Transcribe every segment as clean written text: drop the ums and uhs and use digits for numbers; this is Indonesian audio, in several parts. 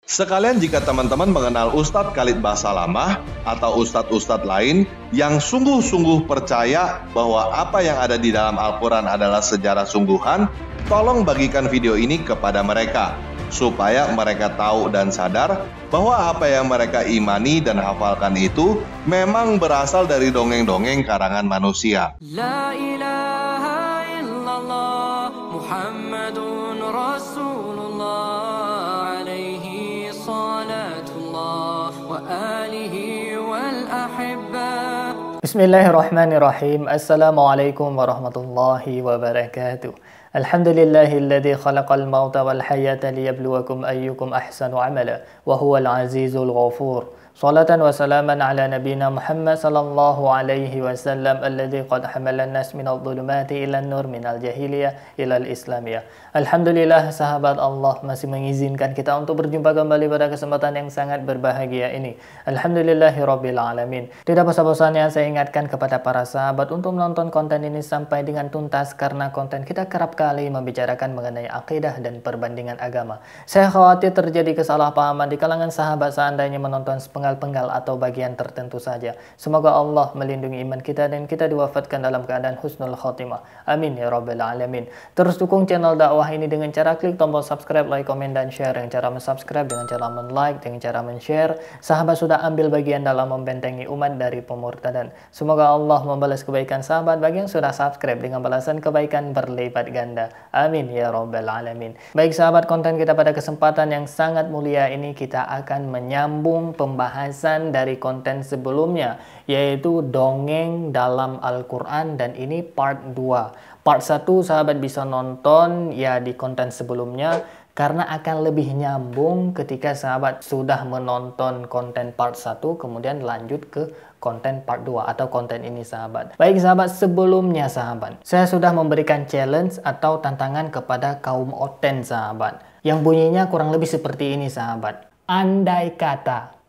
Sekalian jika teman-teman mengenal Ustadz Khalid Basalamah atau ustadz-ustadz lain yang sungguh-sungguh percaya bahwa apa yang ada di dalam Al-Quran adalah sejarah sungguhan, tolong bagikan video ini kepada mereka, supaya mereka tahu dan sadar bahwa apa yang mereka imani dan hafalkan itu memang berasal dari dongeng-dongeng karangan manusia. La ilaha illallah Muhammadun Rasulullah alaihi salatullah wa alihi wal ahibba. Bismillahirrahmanirrahim. Assalamualaikum warahmatullahi wabarakatuh. Alhamdulillahilladzi khalaqal mauta wal hayata liyabluwakum ayyukum ahsanu amala wa huwal azizul ghafur. Salatan wa salaman ala nabina Muhammad sallallahu alaihi wasallam alladzi qad hamala an-nas minadh dhulumati ila an-nur minal jahiliyah ila al-islamiyah. Alhamdulillah, sahabat Allah masih mengizinkan kita untuk berjumpa kembali pada kesempatan yang sangat berbahagia ini. Alhamdulillahirabbil alamin. Tidak bosan-bosannya saya ingatkan kepada para sahabat untuk menonton konten ini sampai dengan tuntas, karena konten kita kerap kali membicarakan mengenai akidah dan perbandingan agama. Saya khawatir terjadi kesalahpahaman di kalangan sahabat seandainya menonton sepenggal-penggal atau bagian tertentu saja. Semoga Allah melindungi iman kita dan kita diwafatkan dalam keadaan husnul khotimah. Amin ya rabbal alamin. Terus dukung channel dakwah ini dengan cara klik tombol subscribe, like, komen, dan share. Dengan cara mensubscribe, dengan cara men-like, dengan cara men-share, sahabat sudah ambil bagian dalam membentengi umat dari pemurtadan. Semoga Allah membalas kebaikan sahabat bagi yang sudah subscribe dengan balasan kebaikan berlipat ganda. Amin ya rabbal alamin. Baik sahabat, konten kita pada kesempatan yang sangat mulia ini kita akan menyambung pembahasan dari konten sebelumnya, yaitu dongeng dalam Al-Quran, dan ini part 2. Part 1 sahabat bisa nonton ya di konten sebelumnya, karena akan lebih nyambung ketika sahabat sudah menonton konten part 1 kemudian lanjut ke konten part 2 atau konten ini sahabat. Baik sahabat, sebelumnya sahabat, saya sudah memberikan challenge atau tantangan kepada kaum oten sahabat, yang bunyinya kurang lebih seperti ini sahabat. Andai kata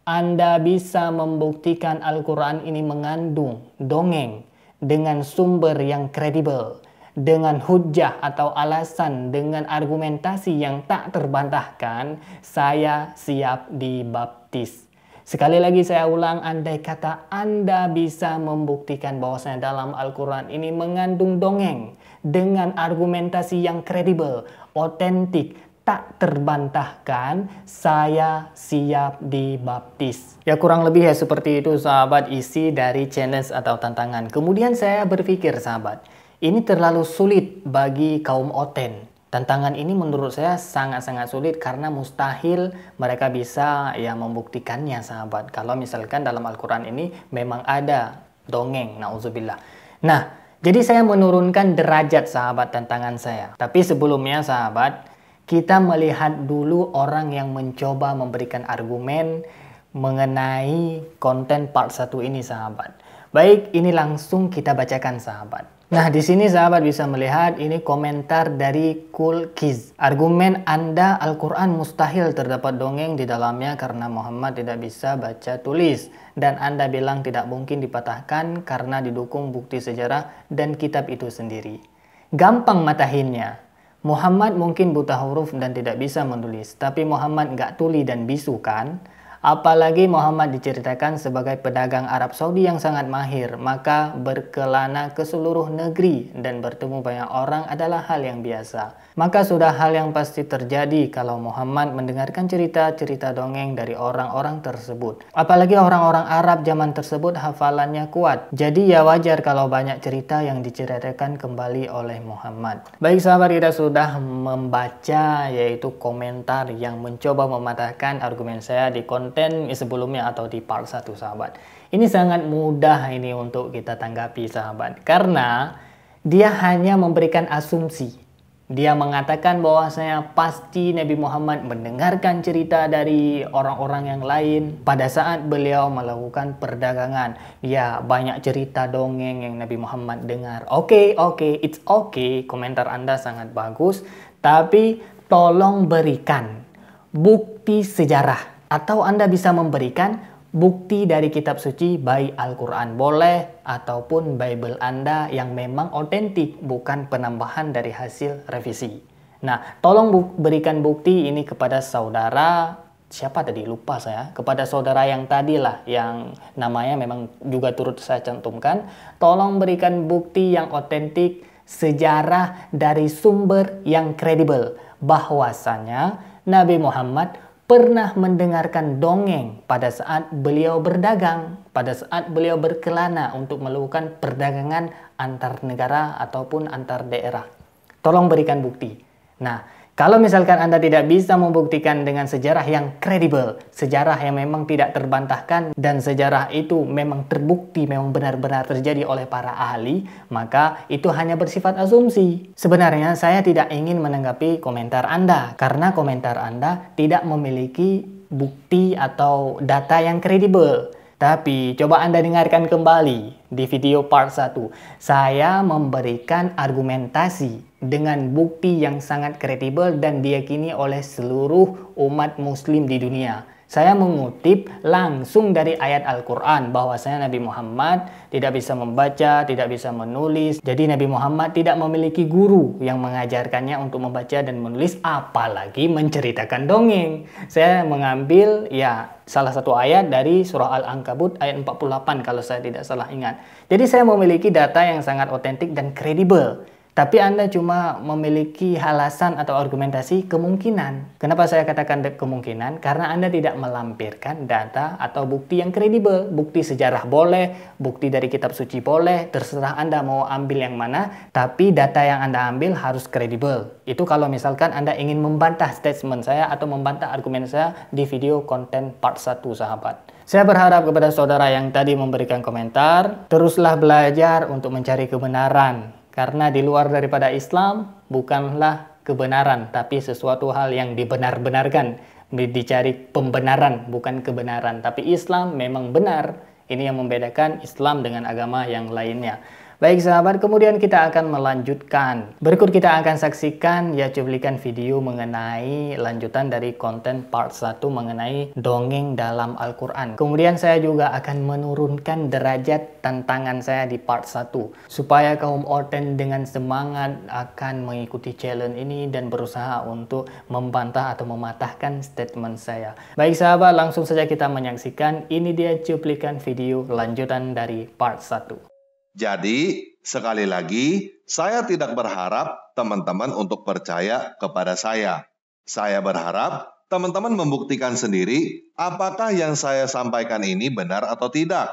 Anda bisa membuktikan Al-Quran ini mengandung dongeng dengan sumber yang kredibel, dengan hujah atau alasan, dengan argumentasi yang tak terbantahkan, saya siap dibaptis. Sekali lagi saya ulang, andai kata Anda bisa membuktikan bahwasanya dalam Al-Quran ini mengandung dongeng dengan argumentasi yang kredibel, otentik, tak terbantahkan, saya siap dibaptis. Ya kurang lebih ya seperti itu sahabat isi dari challenge atau tantangan. Kemudian saya berpikir sahabat, ini terlalu sulit bagi kaum oten. Tantangan ini menurut saya sangat-sangat sulit karena mustahil mereka bisa ya membuktikannya sahabat. Kalau misalkan dalam Al-Quran ini memang ada dongeng, na'udzubillah. Nah, jadi saya menurunkan derajat sahabat tantangan saya. Tapi sebelumnya sahabat, kita melihat dulu orang yang mencoba memberikan argumen mengenai konten part 1 ini sahabat. Baik, ini langsung kita bacakan sahabat. Nah, di sini sahabat bisa melihat ini komentar dari Kulkiz. Argumen Anda Al-Quran mustahil terdapat dongeng di dalamnya karena Muhammad tidak bisa baca tulis. Dan Anda bilang tidak mungkin dipatahkan karena didukung bukti sejarah dan kitab itu sendiri. Gampang matahinnya. Muhammad mungkin buta huruf dan tidak bisa menulis, tapi Muhammad nggak tuli dan bisu kan? Apalagi Muhammad diceritakan sebagai pedagang Arab Saudi yang sangat mahir, maka berkelana ke seluruh negeri dan bertemu banyak orang adalah hal yang biasa. Maka sudah hal yang pasti terjadi kalau Muhammad mendengarkan cerita-cerita dongeng dari orang-orang tersebut. Apalagi orang-orang Arab zaman tersebut hafalannya kuat. Jadi ya wajar kalau banyak cerita yang diceritakan kembali oleh Muhammad. Baik sahabat, kita sudah membaca yaitu komentar yang mencoba mematahkan argumen saya di konten sebelumnya atau di part 1 sahabat. Ini sangat mudah ini untuk kita tanggapi sahabat, karena dia hanya memberikan asumsi. Dia mengatakan bahwasanya pasti Nabi Muhammad mendengarkan cerita dari orang-orang yang lain pada saat beliau melakukan perdagangan. Ya, banyak cerita dongeng yang Nabi Muhammad dengar. Oke, it's okay. Komentar Anda sangat bagus, tapi tolong berikan bukti sejarah. Atau Anda bisa memberikan bukti dari kitab suci, baik Al-Quran boleh ataupun Bible Anda yang memang otentik, bukan penambahan dari hasil revisi. Nah, tolong berikan bukti ini kepada saudara siapa tadi, lupa saya, kepada saudara yang tadilah yang namanya memang juga turut saya cantumkan, tolong berikan bukti yang otentik, sejarah dari sumber yang kredibel bahwasanya Nabi Muhammad pernah mendengarkan dongeng pada saat beliau berdagang, pada saat beliau berkelana untuk melakukan perdagangan antar negara ataupun antar daerah. Tolong berikan bukti. Nah, kalau misalkan Anda tidak bisa membuktikan dengan sejarah yang kredibel, sejarah yang memang tidak terbantahkan, dan sejarah itu memang terbukti, memang benar-benar terjadi oleh para ahli, maka itu hanya bersifat asumsi. Sebenarnya saya tidak ingin menanggapi komentar Anda, karena komentar Anda tidak memiliki bukti atau data yang kredibel. Tapi coba Anda dengarkan kembali di video part 1. Saya memberikan argumentasi dengan bukti yang sangat kredibel dan diyakini oleh seluruh umat muslim di dunia. Saya mengutip langsung dari ayat Al-Quran bahwasanya Nabi Muhammad tidak bisa membaca, tidak bisa menulis. Jadi Nabi Muhammad tidak memiliki guru yang mengajarkannya untuk membaca dan menulis, apalagi menceritakan dongeng. Saya mengambil salah satu ayat dari surah Al-Ankabut ayat 48 kalau saya tidak salah ingat. Jadi saya memiliki data yang sangat otentik dan kredibel. Tapi Anda cuma memiliki alasan atau argumentasi kemungkinan. Kenapa saya katakan kemungkinan? Karena Anda tidak melampirkan data atau bukti yang kredibel. Bukti sejarah boleh, bukti dari kitab suci boleh, terserah Anda mau ambil yang mana. Tapi data yang Anda ambil harus kredibel. Itu kalau misalkan Anda ingin membantah statement saya atau membantah argumen saya di video konten part 1, sahabat. Saya berharap kepada saudara yang tadi memberikan komentar, teruslah belajar untuk mencari kebenaran. Karena di luar daripada Islam bukanlah kebenaran, tapi sesuatu hal yang dibenar-benarkan. Dicari pembenaran, bukan kebenaran. Tapi Islam memang benar. Ini yang membedakan Islam dengan agama yang lainnya. Baik sahabat, kemudian kita akan melanjutkan. Berikut kita akan saksikan cuplikan video mengenai lanjutan dari konten part 1 mengenai dongeng dalam Al-Quran. Kemudian saya juga akan menurunkan derajat tantangan saya di part 1. Supaya kaum orten dengan semangat akan mengikuti challenge ini dan berusaha untuk membantah atau mematahkan statement saya. Baik sahabat, langsung saja kita menyaksikan. Ini dia cuplikan video lanjutan dari part 1. Jadi, sekali lagi, saya tidak berharap teman-teman untuk percaya kepada saya. Saya berharap teman-teman membuktikan sendiri apakah yang saya sampaikan ini benar atau tidak.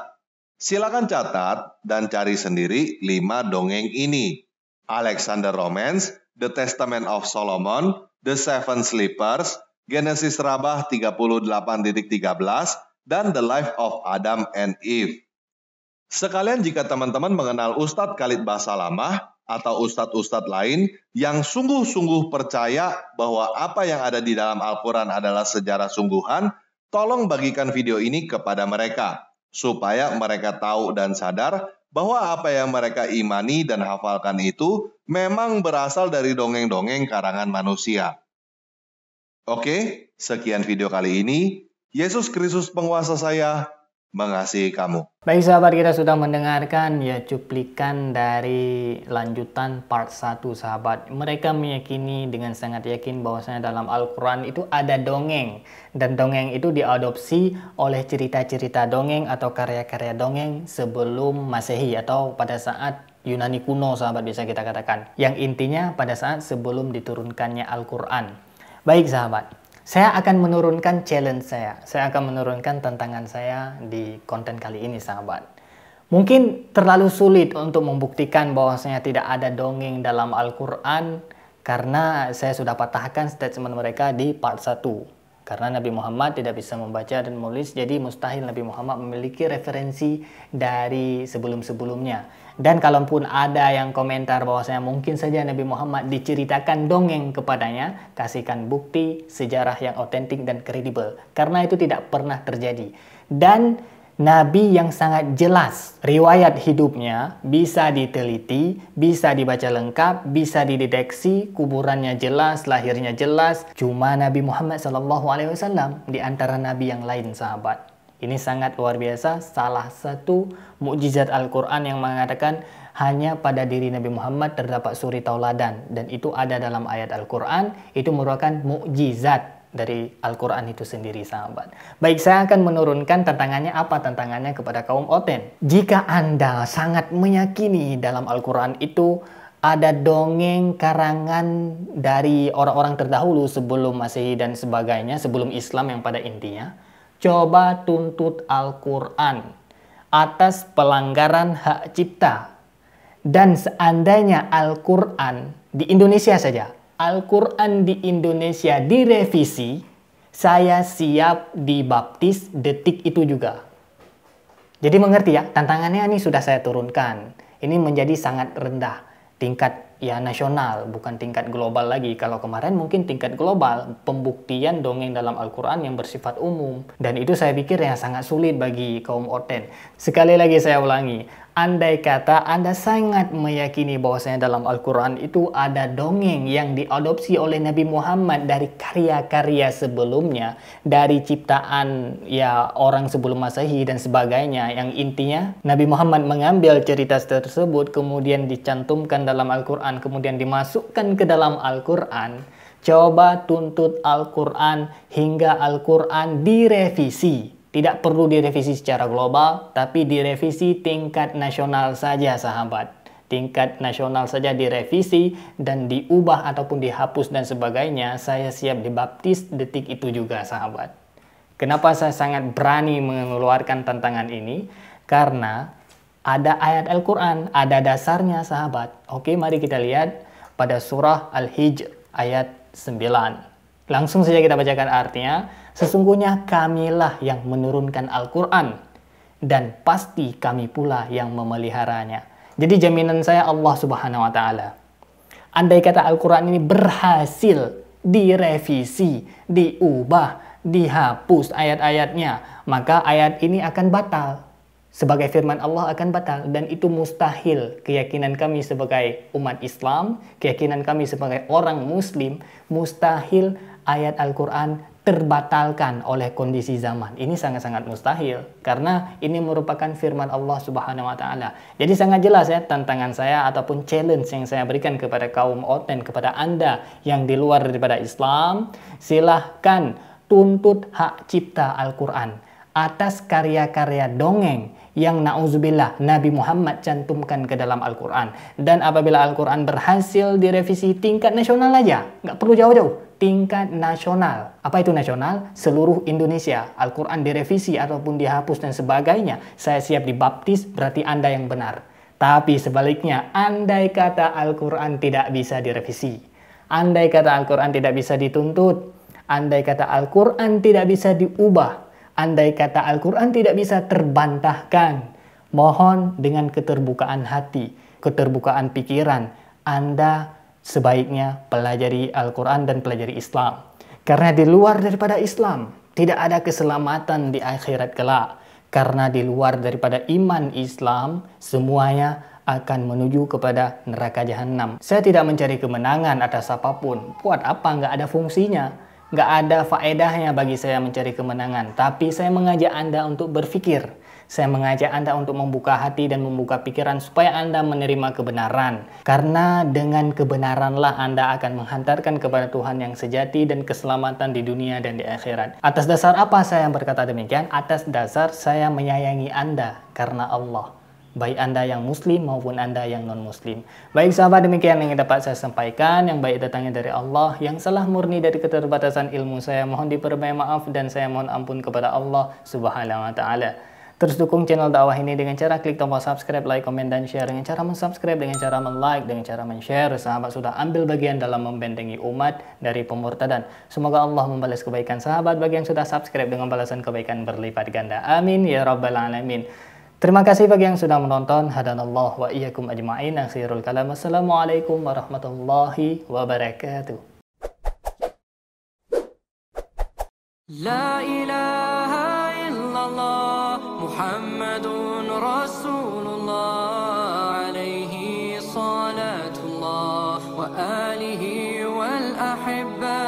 Silakan catat dan cari sendiri 5 dongeng ini. Alexander Romance, The Testament of Solomon, The Seven Sleepers, Genesis Rabah 38.13, dan The Life of Adam and Eve. Sekalian jika teman-teman mengenal Ustadz Khalid Basalamah atau ustadz-ustadz lain yang sungguh-sungguh percaya bahwa apa yang ada di dalam Al-Quran adalah sejarah sungguhan, tolong bagikan video ini kepada mereka, supaya mereka tahu dan sadar bahwa apa yang mereka imani dan hafalkan itu memang berasal dari dongeng-dongeng karangan manusia. Oke, sekian video kali ini. Yesus Kristus penguasa saya mengasihi kamu. Baik sahabat, kita sudah mendengarkan cuplikan dari lanjutan part 1 sahabat. Mereka meyakini dengan sangat yakin bahwasanya dalam Al-Quran itu ada dongeng. Dan dongeng itu diadopsi oleh cerita-cerita dongeng atau karya-karya dongeng sebelum Masehi atau pada saat Yunani kuno sahabat bisa kita katakan. Yang intinya pada saat sebelum diturunkannya Al-Quran. Baik sahabat, saya akan menurunkan challenge saya. Saya akan menurunkan tantangan saya di konten kali ini sahabat. Mungkin terlalu sulit untuk membuktikan bahwasanya tidak ada dongeng dalam Al-Quran karena saya sudah patahkan statement mereka di part 1. Karena Nabi Muhammad tidak bisa membaca dan menulis, jadi mustahil Nabi Muhammad memiliki referensi dari sebelum-sebelumnya. Dan kalaupun ada yang komentar bahwasanya mungkin saja Nabi Muhammad diceritakan dongeng kepadanya, kasihkan bukti sejarah yang otentik dan kredibel. Karena itu tidak pernah terjadi. Dan Nabi yang sangat jelas, riwayat hidupnya bisa diteliti, bisa dibaca lengkap, bisa dideteksi, kuburannya jelas, lahirnya jelas. Cuma Nabi Muhammad SAW di antara Nabi yang lain sahabat. Ini sangat luar biasa, salah satu mukjizat Al-Quran yang mengatakan hanya pada diri Nabi Muhammad terdapat suri tauladan. Dan itu ada dalam ayat Al-Quran, itu merupakan mukjizat dari Al-Quran itu sendiri, sahabat. Baik, saya akan menurunkan tantangannya apa tantangannya kepada kaum Oten. Jika Anda sangat meyakini dalam Al-Quran itu ada dongeng karangan dari orang-orang terdahulu sebelum Masehi dan sebagainya, sebelum Islam yang pada intinya, coba tuntut Al-Quran atas pelanggaran hak cipta. Dan seandainya Al-Quran di Indonesia saja, Al-Quran di Indonesia direvisi, saya siap dibaptis detik itu juga. Jadi mengerti ya, tantangannya ini sudah saya turunkan. Ini menjadi sangat rendah, tingkat ya nasional, bukan tingkat global lagi. Kalau kemarin mungkin tingkat global, pembuktian dongeng dalam Al-Quran yang bersifat umum. Dan itu saya pikir yang sangat sulit bagi kaum Oten. Sekali lagi saya ulangi, andai kata Anda sangat meyakini bahwasanya dalam Al-Quran itu ada dongeng yang diadopsi oleh Nabi Muhammad dari karya-karya sebelumnya, dari ciptaan ya orang sebelum Masehi dan sebagainya, yang intinya Nabi Muhammad mengambil cerita tersebut kemudian dicantumkan dalam Al-Quran, kemudian dimasukkan ke dalam Al-Quran. Coba tuntut Al-Quran hingga Al-Quran direvisi. Tidak perlu direvisi secara global, tapi direvisi tingkat nasional saja, sahabat. Tingkat nasional saja direvisi dan diubah ataupun dihapus dan sebagainya. Saya siap dibaptis detik itu juga, sahabat. Kenapa saya sangat berani mengeluarkan tantangan ini? Karena ada ayat Al-Quran, ada dasarnya, sahabat. Oke, mari kita lihat pada surah Al-Hijr ayat 9. Langsung saja kita bacakan artinya. Sesungguhnya kamilah yang menurunkan Al-Quran, dan pasti kami pula yang memeliharanya. Jadi jaminan saya Allah Subhanahu wa Ta'ala. Andai kata Al-Quran ini berhasil direvisi, diubah, dihapus ayat-ayatnya, maka ayat ini akan batal. Sebagai firman Allah akan batal, dan itu mustahil. Keyakinan kami sebagai umat Islam, keyakinan kami sebagai orang Muslim, mustahil ayat Al-Quran terbatalkan oleh kondisi zaman. Ini sangat-sangat mustahil, karena ini merupakan firman Allah Subhanahu wa Ta'ala. Jadi sangat jelas ya, tantangan saya ataupun challenge yang saya berikan kepada kaum Oten, kepada Anda yang di luar daripada Islam, silahkan tuntut hak cipta Al-Quran atas karya-karya dongeng yang na'udzubillah Nabi Muhammad cantumkan ke dalam Al-Quran. Dan apabila Al-Quran berhasil direvisi tingkat nasional aja, nggak perlu jauh-jauh, tingkat nasional. Apa itu nasional? Seluruh Indonesia. Al-Quran direvisi ataupun dihapus dan sebagainya, saya siap dibaptis, berarti Anda yang benar. Tapi sebaliknya, andai kata Al-Quran tidak bisa direvisi, andai kata Al-Quran tidak bisa dituntut, andai kata Al-Quran tidak bisa diubah, andai kata Al-Quran tidak bisa terbantahkan, mohon dengan keterbukaan hati, keterbukaan pikiran, Anda sebaiknya pelajari Al-Quran dan pelajari Islam. Karena di luar daripada Islam, tidak ada keselamatan di akhirat kelak. Karena di luar daripada iman Islam, semuanya akan menuju kepada neraka jahanam. Saya tidak mencari kemenangan atas apapun. Buat apa? Nggak ada fungsinya. Nggak ada faedahnya bagi saya mencari kemenangan. Tapi saya mengajak Anda untuk berpikir. Saya mengajak Anda untuk membuka hati dan membuka pikiran supaya Anda menerima kebenaran. Karena dengan kebenaranlah Anda akan menghantarkan kepada Tuhan yang sejati dan keselamatan di dunia dan di akhirat. Atas dasar apa saya berkata demikian? Atas dasar saya menyayangi Anda karena Allah. Baik Anda yang muslim maupun Anda yang non-muslim. Baik sahabat, demikian yang dapat saya sampaikan. Yang baik datangnya dari Allah, yang salah murni dari keterbatasan ilmu saya mohon diperbaiki maaf, dan saya mohon ampun kepada Allah Subhanahu wa Ta'ala. Terus dukung channel dakwah ini dengan cara klik tombol subscribe, like, komen, dan share. Dengan cara mensubscribe, dengan cara men-like, dengan cara men-share, sahabat sudah ambil bagian dalam membentengi umat dari pemurtadan. Semoga Allah membalas kebaikan sahabat bagi yang sudah subscribe dengan balasan kebaikan berlipat ganda. Amin ya rabbal alamin. Terima kasih bagi yang sudah menonton. Hadanallah wa iyyakum ajma'in. Akhirul kalam. Assalamualaikum warahmatullahi wabarakatuh. La ilaha illallah Muhammadun Rasulullah alaihi salatullah wa alihi wal ahibba